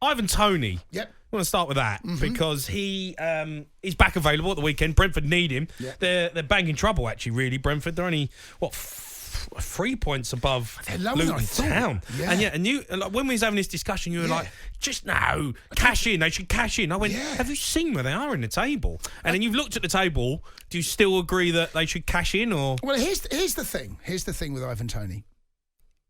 Ivan Toney. Yep. I want to start with that because he's back available at the weekend. Brentford need him. Yep. They're banging trouble, actually, really. Brentford, they're only, 3 points above Luton Town. Yeah. And you, when we was having this discussion, you were like, cash in. They should cash in. I went, have you seen where they are in the table? And then you've looked at the table. Do you still agree that they should cash in? Or Well, here's the thing. Here's the thing with Ivan Toney.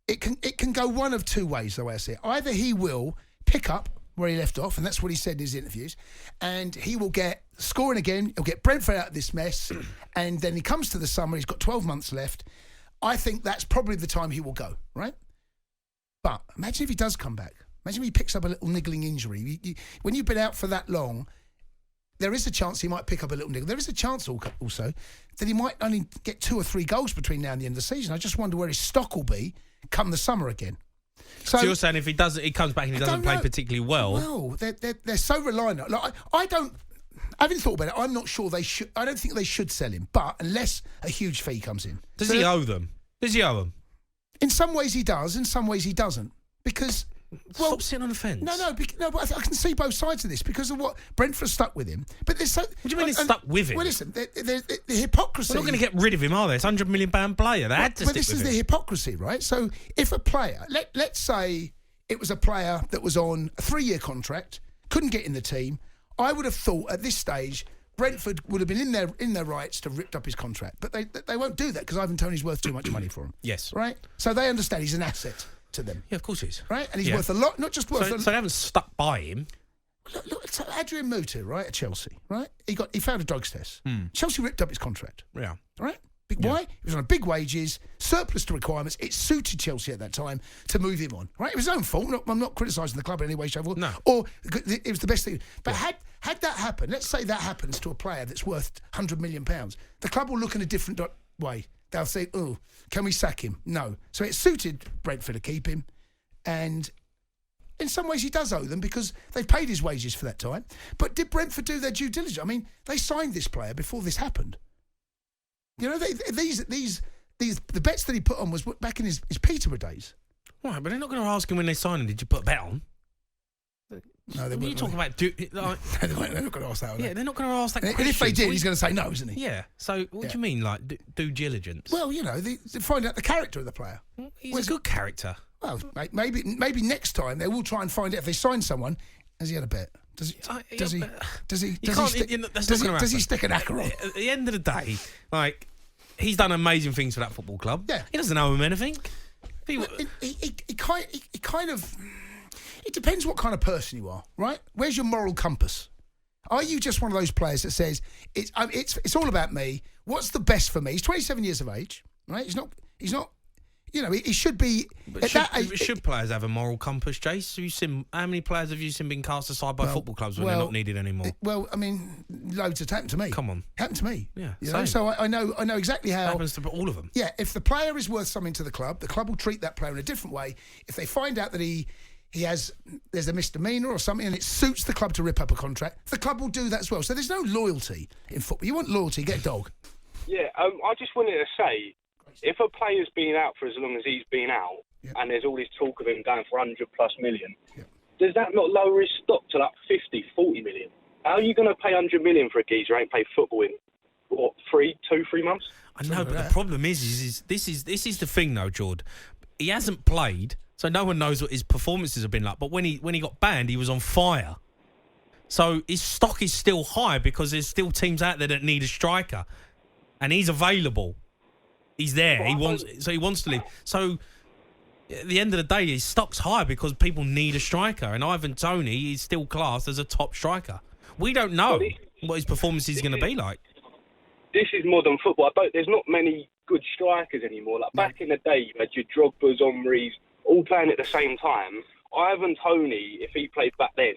It can go one of two ways, the way I see it. Either he will pick up where he left off, and that's what he said in his interviews, and he will get scoring again, he'll get Brentford out of this mess, and then he comes to the summer, he's got 12 months left. I think that's probably the time he will go, right? But imagine if he does come back. Imagine if he picks up a little niggling injury. When you've been out for that long, there is a chance he might pick up a little niggle. There is a chance also that he might only get 2 or 3 goals between now and the end of the season. I just wonder where his stock will be come the summer again. So you're saying if he comes back and he doesn't play particularly well? Well, they're so reliant. Like, I haven't thought about it. I'm not sure they should. I don't think they should sell him. But unless a huge fee comes in, Does he owe them? In some ways he does. In some ways he doesn't. Because stop sitting on the fence. No. But I can see both sides of this because of what Brentford stuck with him. But there's so. What do you mean it's stuck with him? Well, listen, the hypocrisy. We're not going to get rid of him, are they? It's £100 million player. They had to stick with him. This is the hypocrisy, right? So if a player, let's say it was a player that was on a 3-year contract, couldn't get in the team, I would have thought at this stage Brentford would have been in their rights to rip up his contract, but they won't do that because Ivan Toney's worth too much money for him. Yes, right. So they understand he's an asset to them. Yeah, of course he is. Right, and he's worth a lot, not just worth. So they haven't stuck by him. Look, Adrian Mutu, right, at Chelsea, right? He failed a drugs test. Chelsea ripped up his contract. Yeah. Right? Why? He was on big wages, surplus to requirements. It suited Chelsea at that time to move him on. Right? It was his own fault. I'm not criticising the club in any way, shape, or form. No. Or it was the best thing. But had that happened, let's say that happens to a player that's worth £100 million, the club will look in a different way. They'll say, "Oh, can we sack him?" No. So it suited Brentford to keep him, and in some ways he does owe them because they've paid his wages for that time. But did Brentford do their due diligence? I mean, they signed this player before this happened. You know, the bets that he put on was back in his Peterborough days. Right, but they're not going to ask him when they sign him, did you put a bet on? No, they won't. You talk about... they're not going to ask that, are they? Yeah, they're not going to ask that question. And if they did, he's going to say no, isn't he? Yeah. So what do you mean, like, due diligence? Well, you know, they find out the character of the player. He's a good character. Well, maybe next time they will try and find out if they sign someone. Has he had a bet? Does he stick an acca on? At the end of the day, like, he's done amazing things for that football club. Yeah. He doesn't owe him anything. He kind of... It depends what kind of person you are, right? Where's your moral compass? Are you just one of those players that says, it's all about me, what's the best for me? He's 27 years of age, right? He's not... You know, he should be... Should players have a moral compass, Jace? How many players have you seen being cast aside by football clubs when they're not needed anymore? I mean, loads have happened to me. Come on. Happened to me. Yeah. You know? So I know exactly how... It happens to all of them. Yeah, if the player is worth something to the club will treat that player in a different way. If they find out that there's a misdemeanour or something and it suits the club to rip up a contract, the club will do that as well. So there's no loyalty in football. You want loyalty, get a dog. Yeah, I just wanted to say, if a player's been out for as long as he's been out, and there's all this talk of him going for 100+ million, does that not lower his stock to like 50, 40 million? How are you going to pay 100 million for a geezer who ain't played football in, 3 months? I know, but the problem is this is the thing though, Jord. He hasn't played, so no one knows what his performances have been like. But when he got banned, he was on fire. So his stock is still high because there's still teams out there that need a striker, and he's available. He's there. He wants to leave. So at the end of the day, his stock's high because people need a striker. And Ivan Toney is still classed as a top striker. We don't know what his performance is going to be like. This is modern football. There's not many good strikers anymore. Like back in the day, you had your Drogba's, Omri's, all playing at the same time. Ivan Toney, if he played back then,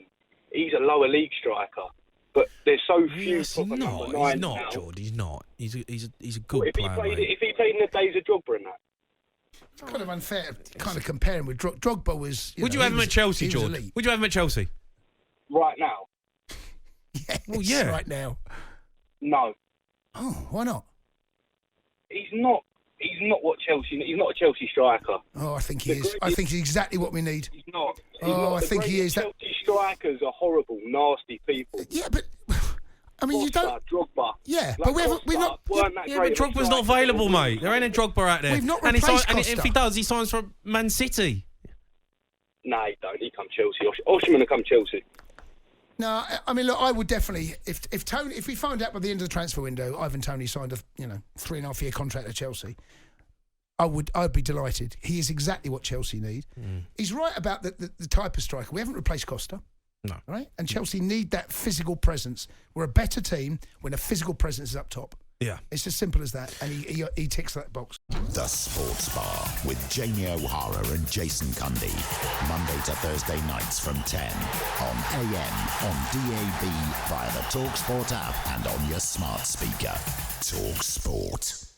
he's a lower league striker. But there's so few. Yes, he's not, George. He's not. He's a good player. If he played in the days of Drogba and that. It's kind of unfair, kind of comparing with Drogba was... Would you have him at Chelsea, George? Would you have him at Chelsea? Right now? Yes, well, yeah. Right now. No. Oh, why not? He's not he's not what Chelsea. He's not a Chelsea striker. Oh, I think he is. I think he's exactly what we need. He's not. I think he is. Chelsea strikers are horrible, nasty people. Yeah, but I mean, you don't. Drogba. Yeah, but we're not. Yeah, but Drogba's not available, mate. There ain't a Drogba out there. We've not replaced and Costa. if he does, he signs for Man City. No, he don't. He come Chelsea. Osimhen will come Chelsea. No, I mean, look, I would definitely if we find out by the end of the transfer window, Ivan Toney signed a 3.5 year contract at Chelsea, I'd be delighted. He is exactly what Chelsea need. He's right about the type of striker. We haven't replaced Costa. No. Right? And Chelsea need that physical presence. We're a better team when a physical presence is up top. Yeah. It's as simple as that. And he ticks that box. The Sports Bar with Jamie O'Hara and Jason Cundy. Monday to Thursday nights from 10 on AM, on DAB, via the TalkSPORT app and on your smart speaker. TalkSPORT.